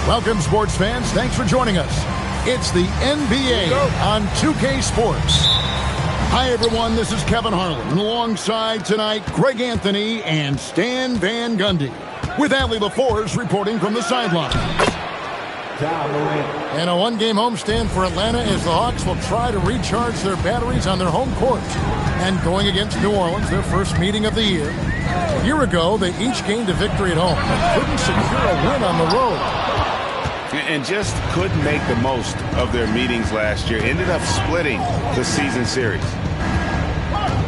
Welcome, sports fans. Thanks for joining us. It's the NBA on 2K Sports. Hi, everyone. This is Kevin Harlan. And alongside tonight, Greg Anthony and Stan Van Gundy. With Allie LaForce reporting from the sideline. And a one-game homestand for Atlanta as the Hawks will try to recharge their batteries on their home court. And going against New Orleans, their first meeting of the year. A year ago, they each gained a victory at home, but couldn't secure a win on the road. And just couldn't make the most of their meetings last year. Ended up splitting the season series.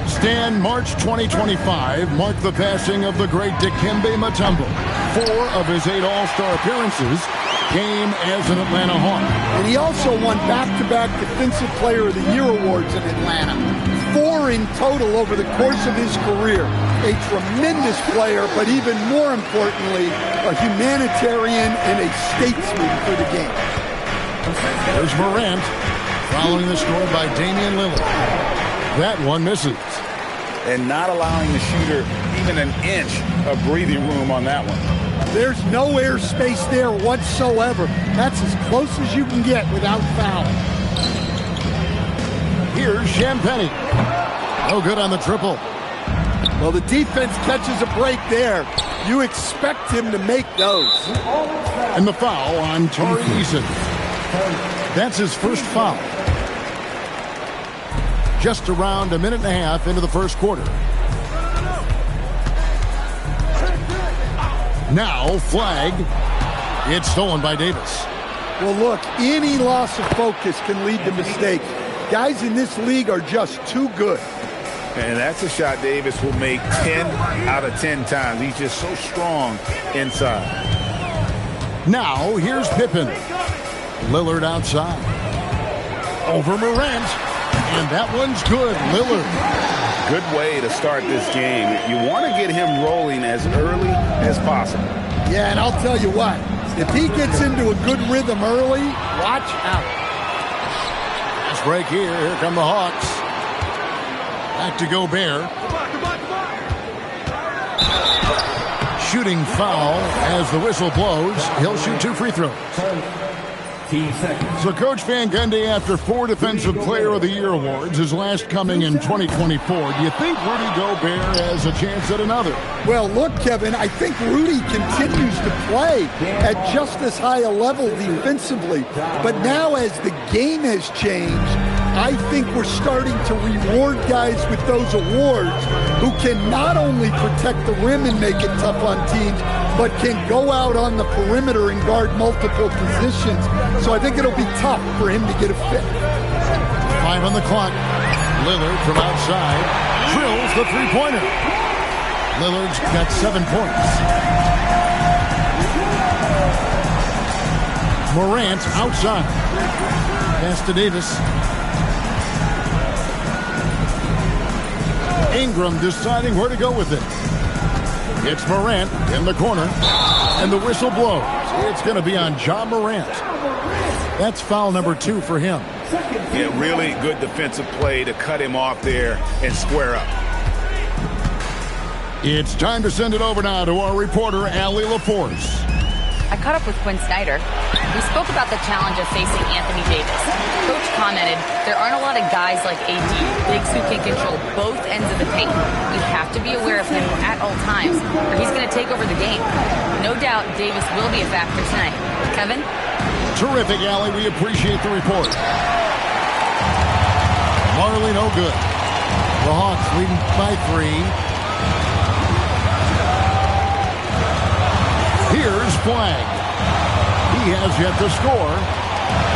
Stan, March 2025 marked the passing of the great Dikembe Mutombo. 4 of his 8 All-Star appearances came as an Atlanta Hawk. And he also won back-to-back Defensive Player of the Year awards in Atlanta. 4 in total over the course of his career. A tremendous player, but even more importantly, a humanitarian and a statesman for the game. There's Morant, following the score by Damian Lillard. That one misses. And not allowing the shooter even an inch of breathing room on that one. There's no airspace there whatsoever. That's as close as you can get without fouling. Here's Champagnie. No good on the triple. Well, the defense catches a break there. You expect him to make those. And the foul on Tari Eason. That's his first foul. Just around a minute and a half into the first quarter. Now, flag. It's stolen by Davis. Well, look, any loss of focus can lead to mistakes. Guys in this league are just too good. And that's a shot Davis will make 10 out of 10 times. He's just so strong inside. Now, here's Pippen. Lillard outside. Over Morant. And that one's good. Lillard. Good way to start this game. You want to get him rolling as early as possible. Yeah, and I'll tell you what. If he gets into a good rhythm early, watch out. Fast break here. Here come the Hawks. Back to Gobert. Shooting foul as the whistle blows. He'll shoot 2 free throws. So Coach Van Gundy, after 4 Defensive Player of the Year awards, his last coming in 2024, do you think Rudy Gobert has a chance at another? Well, look, Kevin, I think Rudy continues to play at just as high a level defensively. But now as the game has changed, I think we're starting to reward guys with those awards who can not only protect the rim and make it tough on teams, but can go out on the perimeter and guard multiple positions. So I think it'll be tough for him to get a fit. 5 on the clock. Lillard from outside drills the three-pointer. Lillard's got 7 points. Morant outside. Pass to Davis. Ingram deciding where to go with it. It's Morant in the corner, and the whistle blows. It's going to be on Ja Morant. That's foul number 2 for him. Yeah, really good defensive play to cut him off there and square up. It's time to send it over now to our reporter, Allie LaForce. I caught up with Quinn Snyder. We spoke about the challenge of facing Anthony Davis. Coach commented, there aren't a lot of guys like AD, bigs who can control both ends of the paint. We have to be aware of him at all times, or he's going to take over the game. No doubt Davis will be a factor tonight. Kevin? Terrific, Allie. We appreciate the report. Marley, no good. The Hawks leading by 3. Here's Flag. He has yet to score.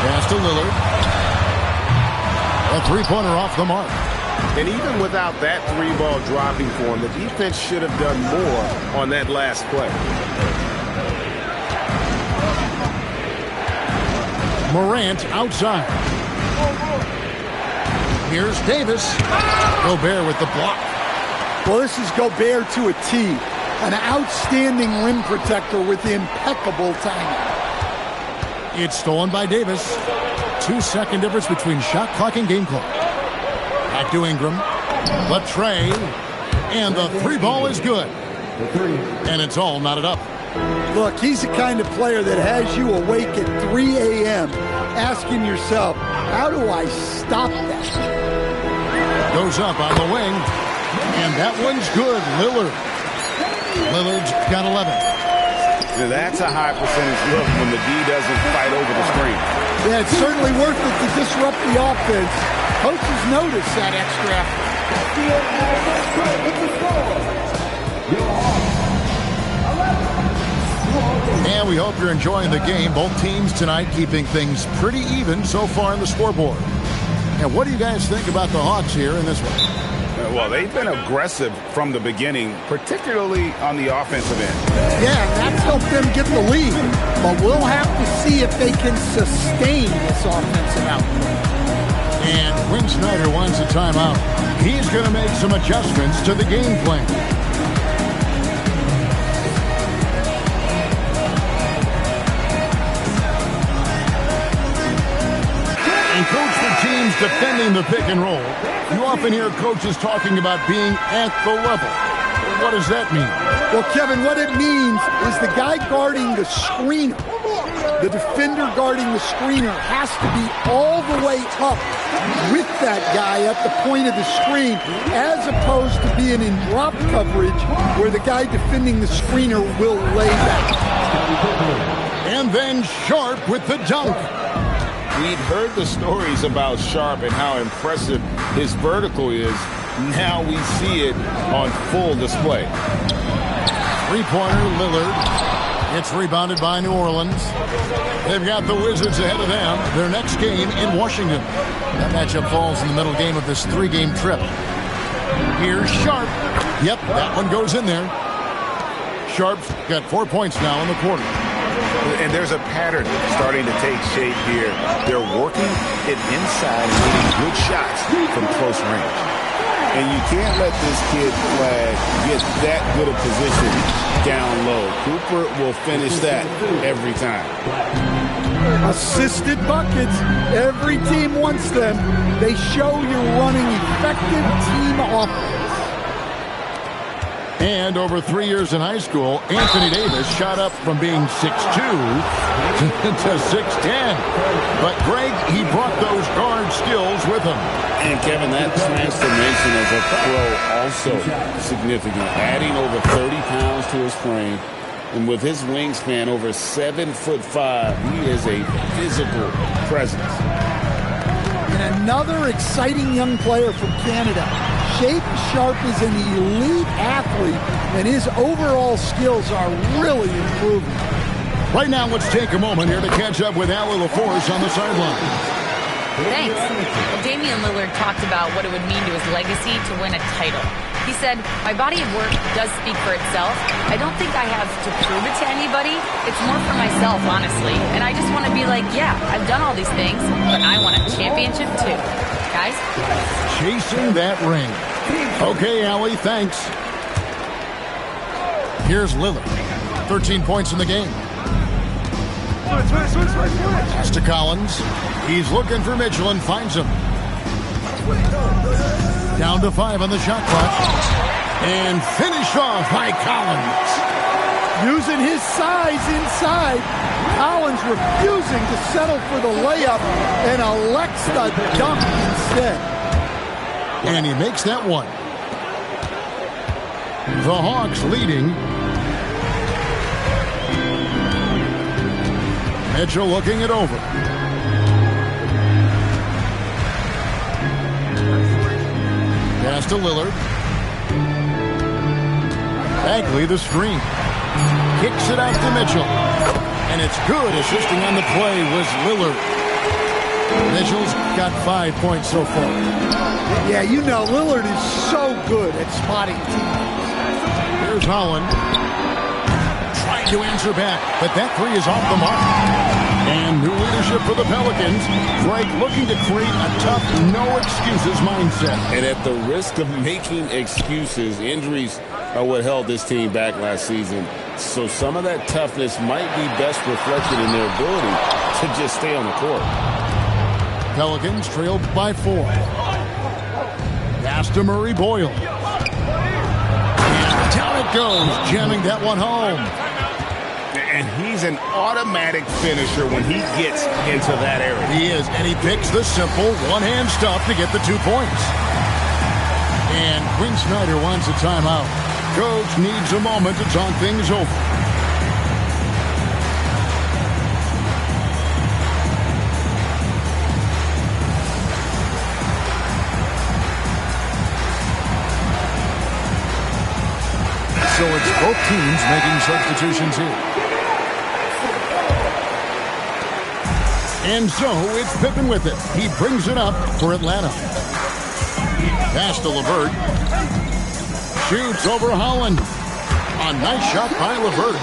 Pass to Lillard. A three-pointer off the mark. And even without that 3-ball dropping for him, the defense should have done more on that last play. Morant outside. Here's Davis. Gobert with the block. Well, this is Gobert to a T. An outstanding rim protector with impeccable timing. It's stolen by Davis. 2-second difference between shot clock and game clock. Back to Ingram. The tray. And the 3-ball is good. And it's all knotted up. Look, he's the kind of player that has you awake at 3 a.m. asking yourself, how do I stop that? Goes up on the wing, and that one's good. Lillard's got 11. Now that's a high percentage look when the D doesn't fight over the screen. Yeah, it's certainly worth it to disrupt the offense. Coaches notice that extra effort. And we hope you're enjoying the game. Both teams tonight keeping things pretty even so far on the scoreboard. And what do you guys think about the Hawks here in this one? Well, they've been aggressive from the beginning, particularly on the offensive end. Yeah, that's helped them get the lead. But we'll have to see if they can sustain this offensive output. And Quinn Snyder wants a timeout. He's going to make some adjustments to the game plan. And coach, the teams defending the pick and roll. You often hear coaches talking about being at the level. What does that mean? Well, Kevin, what it means is the guy guarding the screener, the defender guarding the screener, has to be all the way up with that guy at the point of the screen, as opposed to being in drop coverage where the guy defending the screener will lay back. And then Sharp with the dunk. We've heard the stories about Sharp and how impressive his vertical is. Now we see it on full display. Three-pointer, Lillard. It's rebounded by New Orleans. They've got the Wizards ahead of them. Their next game in Washington. That matchup falls in the middle game of this three-game trip. Here's Sharp. Yep, that one goes in there. Sharp's got 4 points now in the quarter. And there's a pattern starting to take shape here. They're working it inside and getting good shots from close range. And you can't let this kid Flag get that good a position down low. Cooper will finish that every time. Assisted buckets. Every team wants them. They show you're running effective team offense. And over 3 years in high school, Anthony Davis shot up from being 6'2" to 6'10". But Greg, he brought those guard skills with him. And Kevin, that transformation as a pro also significant. Adding over 30 pounds to his frame. And with his wingspan over 7'5", he is a physical presence. And another exciting young player from Canada. Shaden Sharp is an elite athlete, and his overall skills are really improving. Right now, let's take a moment here to catch up with Allie LaForce on the sideline. Thanks. Damian Lillard talked about what it would mean to his legacy to win a title. He said, my body of work does speak for itself. I don't think I have to prove it to anybody. It's more for myself, honestly. And I just want to be like, yeah, I've done all these things, but I want a championship too. Guys? Chasing that ring. Okay, Allie, thanks. Here's Lillard. 13 points in the game. Pass to Collins. He's looking for Mitchell and finds him. Down to 5 on the shot clock. And finished off by Collins. Using his size inside. Collins refusing to settle for the layup and elects the dunk instead. And he makes that one. The Hawks leading. Mitchell looking it over. Pass to Lillard. Bagley the screen. Kicks it out to Mitchell. And it's good. Assisting on the play was Lillard. Mitchell's got 5 points so far. Yeah, you know, Lillard is so good at spotting teammates. Here's Holland. Trying to answer back, but that three is off the mark. And new leadership for the Pelicans. Greg looking to create a tough, no-excuses mindset. And at the risk of making excuses, injuries are what held this team back last season. So some of that toughness might be best reflected in their ability to just stay on the court. Pelicans trailed by 4. Pass to Murray Boyle. And down it goes, jamming that one home. And he's an automatic finisher when he gets into that area. He is, and he picks the simple one-hand stuff to get the 2 points. And Quinn Snyder wants a timeout. Coach needs a moment to talk things over. So it's both teams making substitutions here. And so it's Pippen with it. He brings it up for Atlanta. Pass to LeVert. Shoots over Holland. A nice shot by LeVert.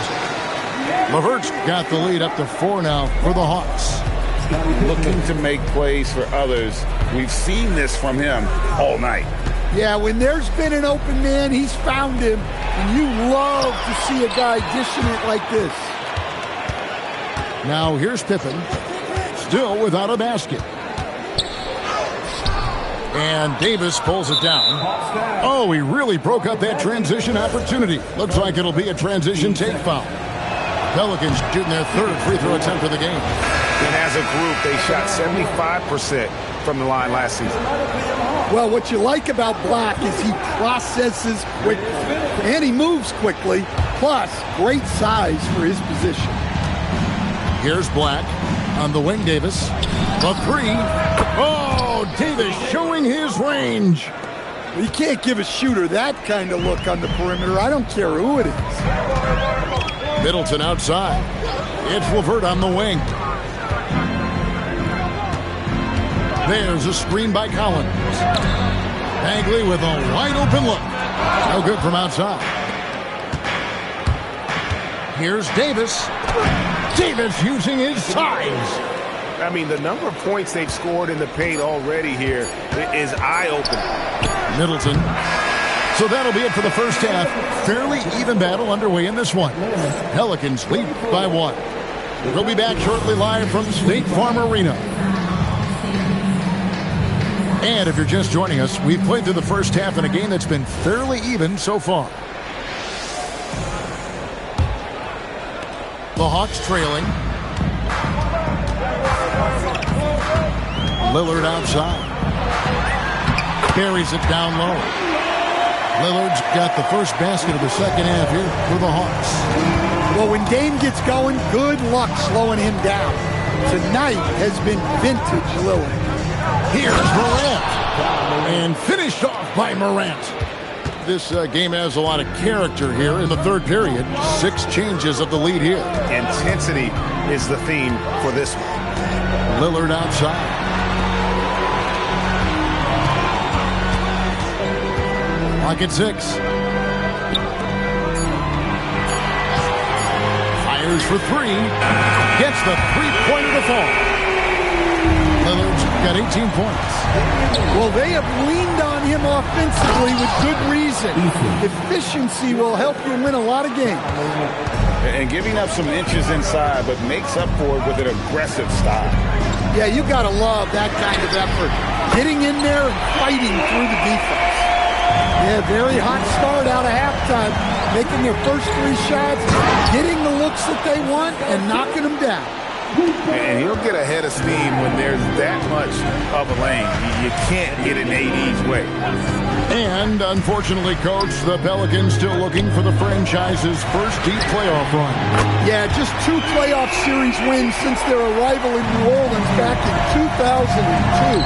LeVert's got the lead up to 4 now for the Hawks. Looking to make plays for others. We've seen this from him all night. Yeah, when there's been an open man, he's found him. And you love to see a guy dishing it like this. Now here's Pippen. Still without a basket. And Davis pulls it down. Oh, he really broke up that transition opportunity. Looks like it'll be a transition take foul. Pelicans shooting their 3rd free throw attempt of the game. And as a group, they shot 75% from the line last season. Well, what you like about Black is he processes quickly. And he moves quickly. Plus, great size for his position. Here's Black on the wing. Davis. The 3. Oh, Davis showing his range. You can't give a shooter that kind of look on the perimeter. I don't care who it is. Middleton outside. It's LeVert on the wing. There's a screen by Collins. Bagley with a wide open look. No good from outside. Here's Davis. Davis using his size. I mean, the number of points they've scored in the paint already here is eye-opening. Middleton. So that'll be it for the first half. Fairly even battle underway in this one. Pelicans lead by 1. We'll be back shortly live from State Farm Arena. And if you're just joining us, we've played through the first half in a game that's been fairly even so far. The Hawks trailing. Lillard outside. Carries it down low. Lillard's got the first basket of the second half here for the Hawks. Well, when Dame gets going, good luck slowing him down. Tonight has been vintage Lillard. Here's Morant. And finished off by Morant. This game has a lot of character here in the 3rd period. 6 changes of the lead here. Intensity is the theme for this one. Lillard outside. Clock at 6. Fires for 3. Gets the 3-pointer to fall. Lillard's got 18 points. Well, they have leaned on him offensively with good reason. Efficiency will help you win a lot of games. And giving up some inches inside, but makes up for it with an aggressive style. Yeah, you got to love that kind of effort. Getting in there and fighting through the defense. Yeah, very hot start out of halftime. Making their first 3 shots, getting the looks that they want, and knocking them down. And he'll get ahead of steam when there's that much of a lane. You can't get in AD's way. And unfortunately, Coach, the Pelicans still looking for the franchise's first deep playoff run. Yeah, just 2 playoff series wins since their arrival in New Orleans back in 2002.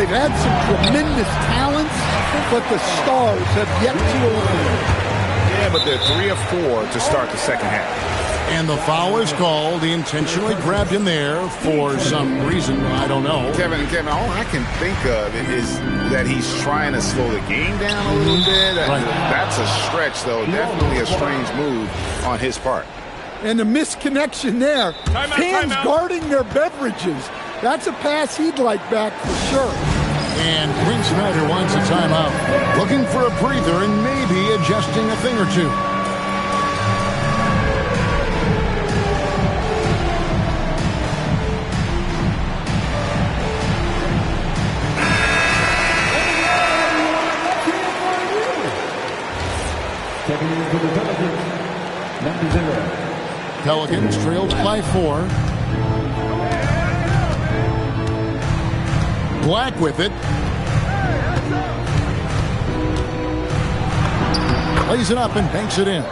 They've had some tremendous talents, but the stars have yet to arrive. Yeah, but they're 3 of 4 to start the second half. And the foul is called. He intentionally grabbed him there for some reason. I don't know. Kevin, all I can think of is that he's trying to slow the game down a little bit. Right. That's a stretch, though. Definitely a strange move on his part. And a misconnection there. Fans guarding their beverages. That's a pass he'd like back for sure. And Quinn Snyder wants a timeout. Looking for a breather and maybe adjusting a thing or two. Pelicans trailed by 4. Black with it. Plays it up and banks it in.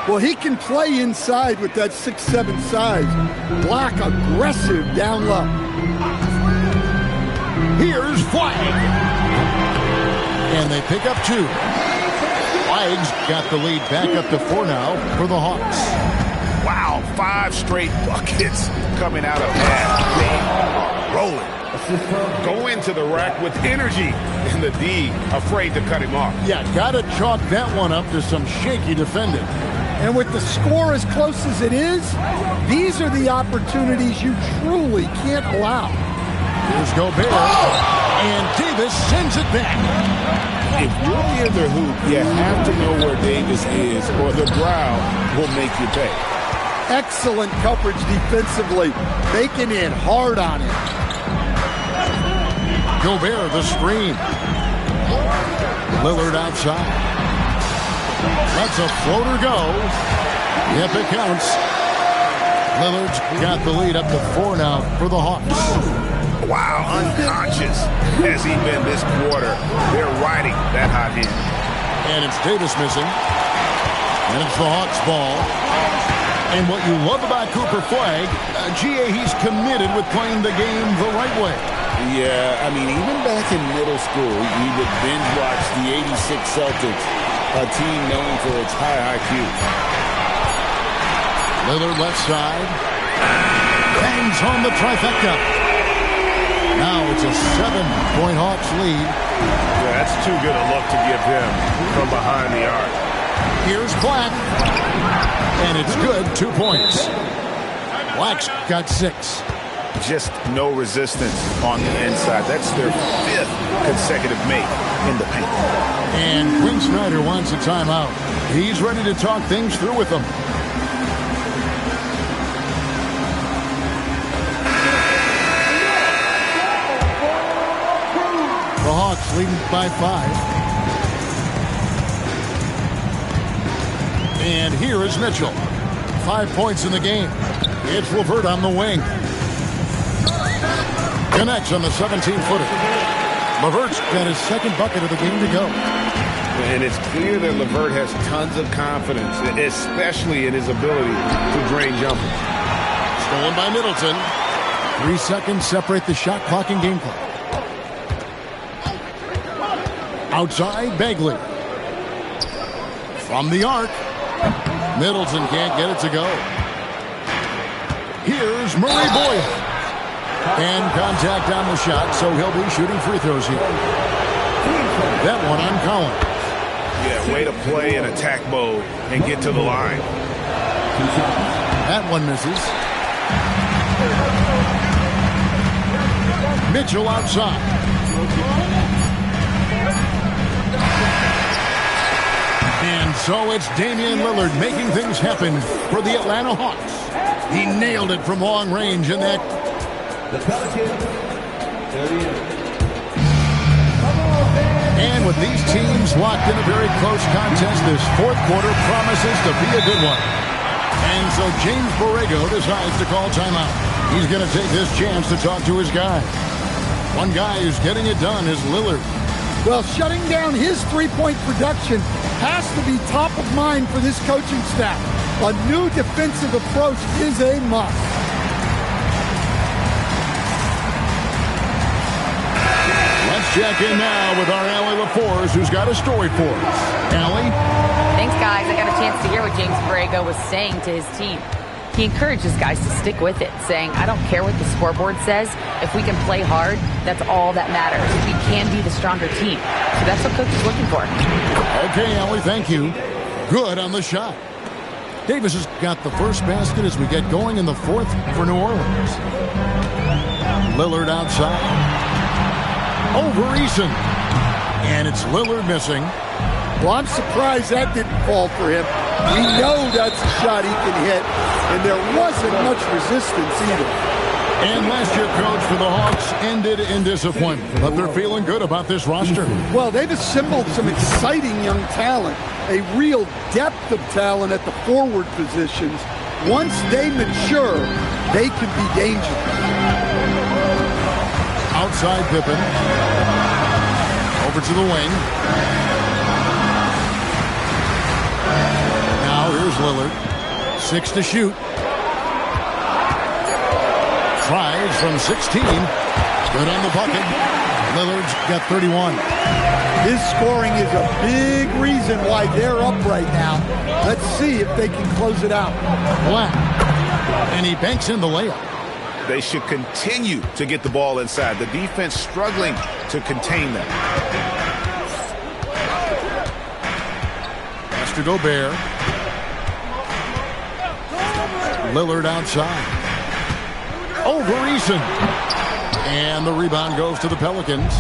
Well, he can play inside with that 6'7" size. Black aggressive down low. Here's Flag. And they pick up 2. Flag's got the lead back up to 4 now for the Hawks. Wow, 5 straight buckets coming out of that. They are rolling. Go into the rack with energy, and the D afraid to cut him off. Yeah, gotta chalk that one up to some shaky defending. And with the score as close as it is, these are the opportunities you truly can't allow. Here's Gobert, and Davis sends it back. If you're near the hoop, you have to know where Davis is, or the ground will make you pay. Excellent coverage defensively, making it hard on him. Gobert, the screen. Lillard outside. Lets a floater go. Yep, it counts. Lillard's got the lead up to 4 now for the Hawks. Wow, unconscious has he been this quarter. They're riding that hot hand. And it's Davis missing. And it's the Hawks ball. And what you love about Cooper Flag, he's committed with playing the game the right way. Yeah, I mean, even back in middle school, we would binge watch the '86 Celtics, a team known for its high IQ. Lillard left side. Bangs home the trifecta. Now it's a 7-point Hawks lead. Yeah, that's too good a look to give him from behind the arc. Here's Black. And it's good, 2 points. Black's got 6. Just no resistance on the inside. That's their 5th consecutive make in the paint. And Quinn Snyder wants a timeout. He's ready to talk things through with them. The Hawks leading by 5. And here is Mitchell. 5 points in the game. It's LeVert on the wing. Connects on the 17-footer. LeVert's got his second bucket of the game to go. And it's clear that LeVert has tons of confidence, especially in his ability to drain jumpers. Stolen by Middleton. 3 seconds separate the shot clock and game clock. Outside, Bagley. From the arc. Middleton can't get it to go. Here's Murray Boyle. And contact on the shot, so he'll be shooting free throws here. That one on Collins. Yeah, way to play in attack mode and get to the line. That one misses. Mitchell outside. And so it's Damian Lillard making things happen for the Atlanta Hawks. He nailed it from long range in that. And with these teams locked in a very close contest, this 4th quarter promises to be a good one. And so James Borrego decides to call timeout. He's going to take this chance to talk to his guys. One guy who's getting it done is Lillard. Well, shutting down his three-point production has to be top of mind for this coaching staff. A new defensive approach is a must. Let's check in now with our Allie LaForce, who's got a story for us. Allie? Thanks, guys. I got a chance to hear what James Borrego was saying to his team. He encourages guys to stick with it, saying, I don't care what the scoreboard says. If we can play hard, that's all that matters. We can be the stronger team. So that's what Coach is looking for. Okay, Allie, thank you. Good on the shot. Davis has got the first basket as we get going in the 4th for New Orleans. Lillard outside. Over Eason. And it's Lillard missing. Well, I'm surprised that didn't fall for him. We know that's a shot he can hit, and there wasn't much resistance either. And last year, coach, for the Hawks ended in disappointment, but they're feeling good about this roster. Well, they've assembled some exciting young talent, a real depth of talent at the forward positions, Once they mature, they can be dangerous. Outside Pippen. Over to the wing. Now here's Lillard. 6 to shoot. Tries from 16. Good on the bucket. Lillard's got 31. His scoring is a big reason why they're up right now. Let's see if they can close it out. Black. And he banks in the layup. They should continue to get the ball inside. The defense struggling to contain them. To Gobert. Lillard outside. Over Eason. And the rebound goes to the Pelicans.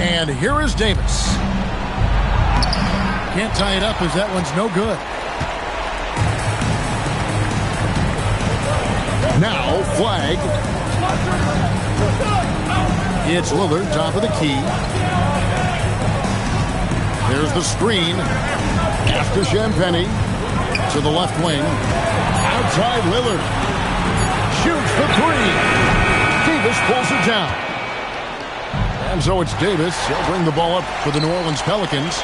And here is Davis. Can't tie it up as that one's no good. Now flag. It's Lillard, top of the key. There's the screen. After Champagny to the left wing. Outside Lillard. Shoots the three. Davis pulls it down. And so it's Davis. He'll bring the ball up for the New Orleans Pelicans.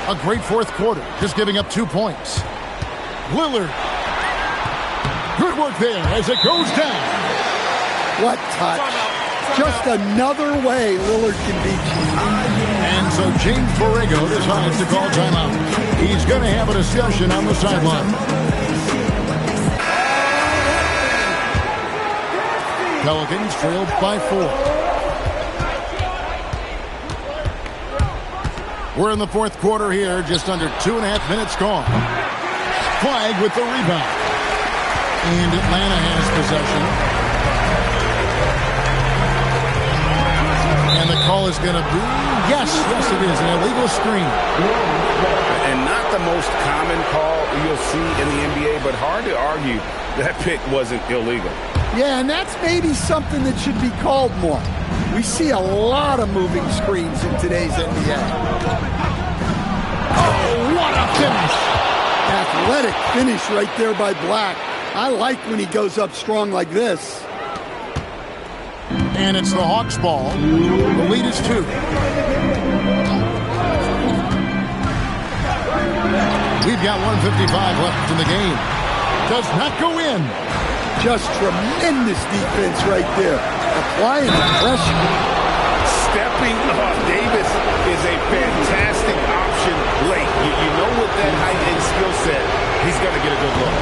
A great fourth quarter. Just giving up 2 points. Lillard. Good work there as it goes down. What touch. Just another way Lillard can beat you. And so James Borrego decides to call timeout. He's going to have a discussion on the sideline. Pelicans trailed by 4. We're in the fourth quarter here, just under 2.5 minutes gone. Flag with the rebound. And Atlanta has possession. And the call is going to be, yes, it is, an illegal screen. And not the most common call you'll see in the NBA, but hard to argue that pick wasn't illegal. Yeah, and that's maybe something that should be called more. We see a lot of moving screens in today's NBA. Oh, what a finish! Athletic finish right there by Black. I like when he goes up strong like this. And it's the Hawks ball. The lead is 2. We've got 1:55 left in the game. Does not go in. Just tremendous defense right there. Applying the pressure. Stepping up. Davis is a fantastic option late. You know with that height and skill set, he's going to get a good look.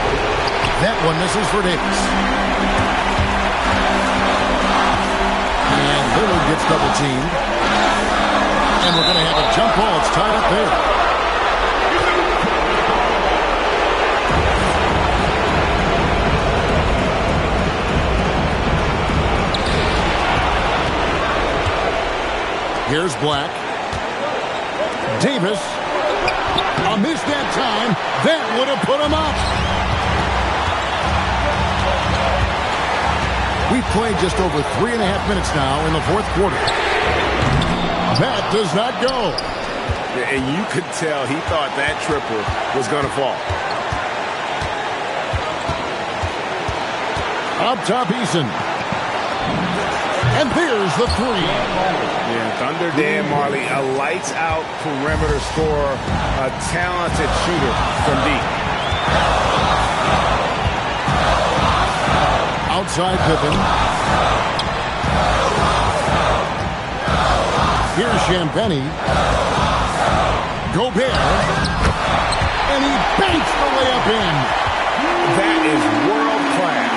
That one misses for Davis. And Lillard gets double teamed. And we're going to have a jump ball. It's tied up there. Here's Black. Davis. A miss that time. That would have put him up. We've played just over 3.5 minutes now in the fourth quarter. That does not go. And you could tell he thought that triple was going to fall. Up top, Eason. And there's the three. Yeah, Thunder Dan Marley, a lights-out perimeter scorer, a talented shooter from deep. Outside Pippen. Here's Champagny. Gobert. And he banks the layup in. That is world class.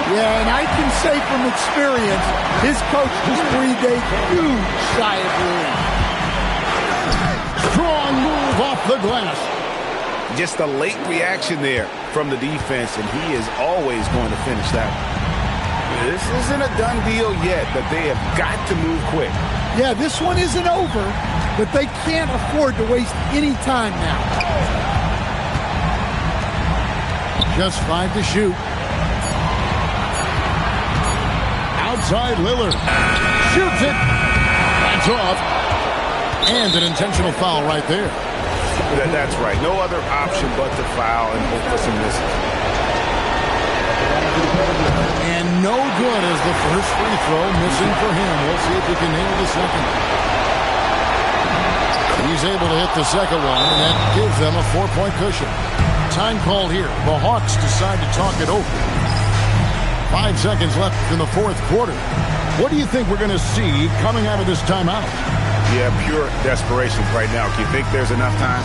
Yeah, and I can say from experience, his coach just breathed a huge sigh of relief. Strong move off the glass. Just a late reaction there from the defense, and he is always going to finish that one. This isn't a done deal yet, but they have got to move quick. Yeah, this one isn't over, but they can't afford to waste any time now. Just 5 to shoot. Outside Lillard. Shoots it. That's off. And an intentional foul right there. That's right. No other option but to foul and hope for some misses. And no good as the first free throw missing for him. We'll see if he can nail the second. He's able to hit the second one, and that gives them a 4-point cushion. Time called here. The Hawks decide to talk it over. 5 seconds left in the fourth quarter. What do you think we're going to see coming out of this timeout? Yeah, pure desperation right now. Do you think there's enough time?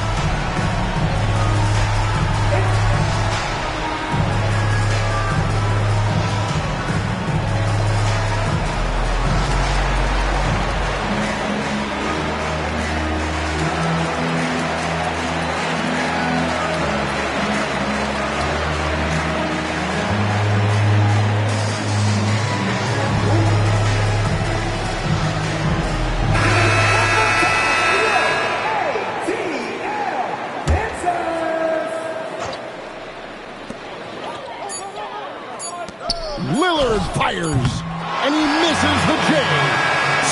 Lillard fires, and he misses the J.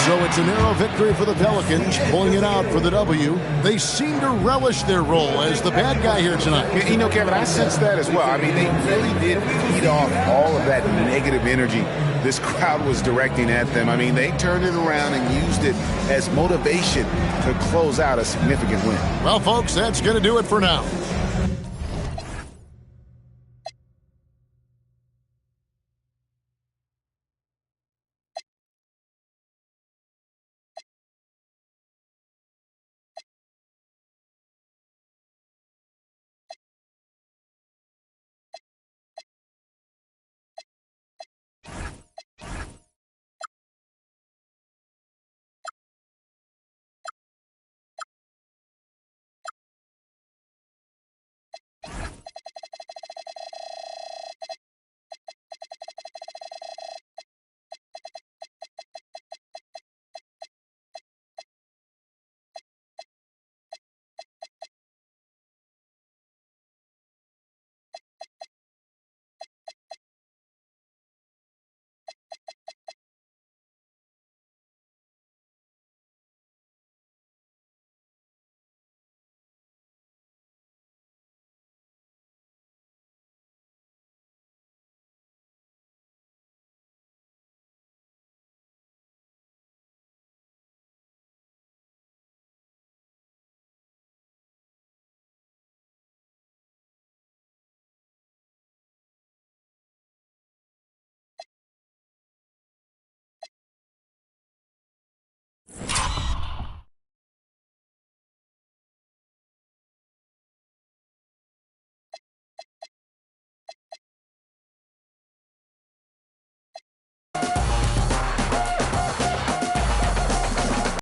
So it's a narrow victory for the Pelicans, pulling it out for the W. They seem to relish their role as the bad guy here tonight. You know, Kevin, I sense that as well. I mean, they really did feed off all of that negative energy this crowd was directing at them. I mean, they turned it around and used it as motivation to close out a significant win. Well, folks, that's going to do it for now.